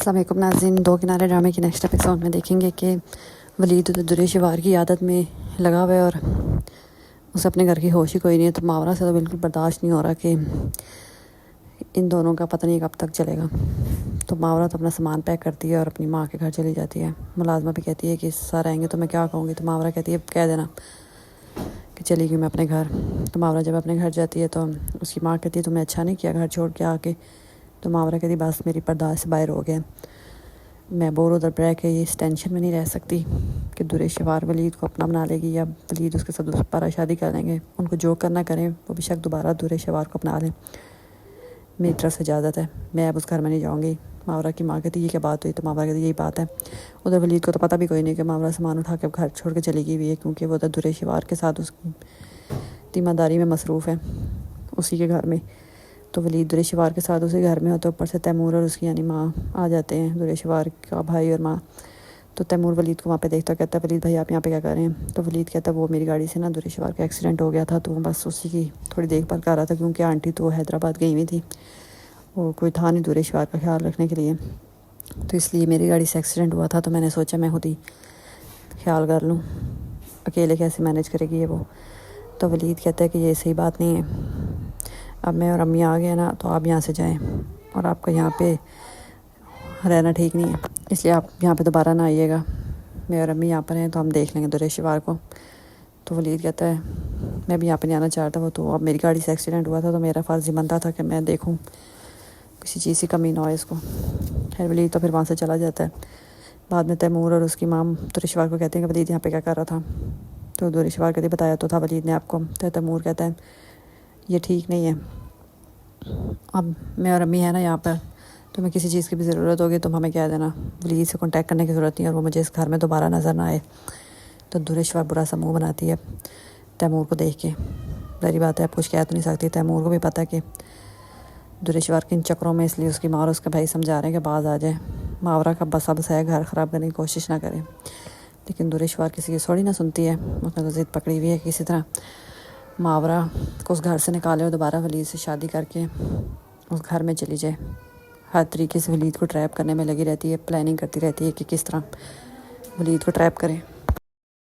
السلام علیکم ناظرین، دو کنارے ڈرامے کی نیکسٹ ایپیسوڈ میں دیکھیں گے کہ ولید درِ شوار کی عادت میں لگا ہوا ہے اور اسے اپنے گھر کی ہوش ہی کوئی نہیں ہے۔ تو ماورا سے تو بالکل برداشت نہیں ہو رہا کہ ان دونوں کا پتہ نہیں کب تک چلے گا۔ تو ماورا تو اپنا سامان پیک کرتی ہے اور اپنی ماں کے گھر چلی جاتی ہے۔ ملازمہ بھی کہتی ہے کہ سر آئیں گے تو میں کیا کہوں گی، تو ماورا کہتی ہے کہہ دینا کہ چلی گئی میں اپنے گھر۔ تو ماورا جب اپنے گھر جاتی ہے تو اس کی ماں کہتی ہے تمہیں اچھا نہیں کیا گھر چھوڑ کے آ کے۔ تو ماورا کہتی بس میری برداشت سے باہر ہو گیا، میں بور ادھر رہ کے اس ٹینشن میں نہیں رہ سکتی کہ درِ شوار ولید کو اپنا بنا لے گی یا ولید اس کے ساتھ دوبارہ شادی کر لیں گے۔ ان کو جو کرنا کریں، وہ بے شک دوبارہ درِ شوار کو اپنا لیں، میری طرف سے اجازت ہے، میں اب اس گھر میں نہیں جاؤں گی۔ ماورا کی ماں کہتی یہ کیا بات ہوئی، تو ماورا کہتی یہی بات ہے۔ ادھر ولید کو تو پتہ بھی کوئی نہیں کہ ماورا سامان اٹھا کے گھر چھوڑ کے چلی گئی ہوئی ہے، کیونکہ وہ ادھر درِ شوار کے ساتھ اس کی تیمہ داری میں مصروف ہے اسی کے گھر میں۔ تو ولید درِ شوار کے ساتھ اسی گھر میں ہوتا ہے، اوپر سے تیمور اور اس کی یعنی ماں آ جاتے ہیں، درِ شوار کا بھائی اور ماں۔ تو تیمور ولید کو وہاں پہ دیکھتا کہتا ہے ولید بھائی آپ یہاں پہ کیا کر رہے ہیں؟ تو ولید کہتا ہے وہ میری گاڑی سے نا درِ شوار کا ایکسیڈنٹ ہو گیا تھا، تو وہ بس اسی کی تھوڑی دیکھ بھال کر رہا تھا، کیونکہ آنٹی تو حیدرآباد گئی ہوئی تھی، وہ کوئی تھا نہیں درِ شوار کا خیال رکھنے کے لیے، تو اس لیے میری گاڑی سے ایکسیڈنٹ ہوا تھا، تو میں نے سوچا میں خود ہی خیال کر لوں، اکیلے کیسے مینیج کرے گی یہ وہ۔ تو ولید کہتا ہے کہ یہ صحیح بات نہیں ہے، اب میں اور امی آ گئے نا تو آپ یہاں سے جائیں، اور آپ کا یہاں پہ رہنا ٹھیک نہیں ہے، اس لیے آپ یہاں پہ دوبارہ نہ آئیے گا، میں اور امی یہاں پر ہیں تو ہم دیکھ لیں گے درِ شوار کو۔ تو ولید کہتا ہے میں بھی یہاں پہ نہیں آنا چاہتا، وہ تو اب میری گاڑی سے ایکسیڈنٹ ہوا تھا تو میرا فرض ہی بنتا تھا کہ میں دیکھوں کسی چیز کی کمی نہ ہو اس کو۔ خیر ولید تو پھر وہاں سے چلا جاتا ہے۔ بعد میں تیمور اور اس کی ماں درِ شوار کو کہتے ہیں کہ ولید یہاں پہ کیا کر رہا تھا؟ تو درِ شوار کہتے بتایا تو تھا ولید نے آپ کو۔ تو تیمور کہتا ہے یہ ٹھیک نہیں ہے، اب میں اور امی ہیں نا یہاں پر، تمہیں کسی چیز کی بھی ضرورت ہوگی تم ہمیں کہہ دینا، ولید سے کانٹیکٹ کرنے کی ضرورت نہیں ہے، اور وہ مجھے اس گھر میں دوبارہ نظر نہ آئے۔ تو درِ شوار برا سا منہ بناتی ہے تیمور کو دیکھ کے، ظاہری بات ہے اب کچھ کہہ تو نہیں سکتی، تیمور کو بھی پتہ ہے کہ درِ شوار کے ان چکروں میں، اس لیے اس کی ماں اور اس کے بھائی سمجھا رہے ہیں کہ باز آ جائے، ماورا کا بسا بسایا گھر خراب کرنے کی کوشش نہ کرے، لیکن درِ شوار کسی کی تھوڑی نہ سنتی ہے، اس نے تو ضد پکڑی ہوئی ہے کہ کسی طرح ماورا کو اس گھر سے نکالے اور دوبارہ ولید سے شادی کر کے اس گھر میں چلی جائے۔ ہر طریقے سے ولید کو ٹریپ کرنے میں لگی رہتی ہے، پلاننگ کرتی رہتی ہے کہ کس طرح ولید کو ٹریپ کرے۔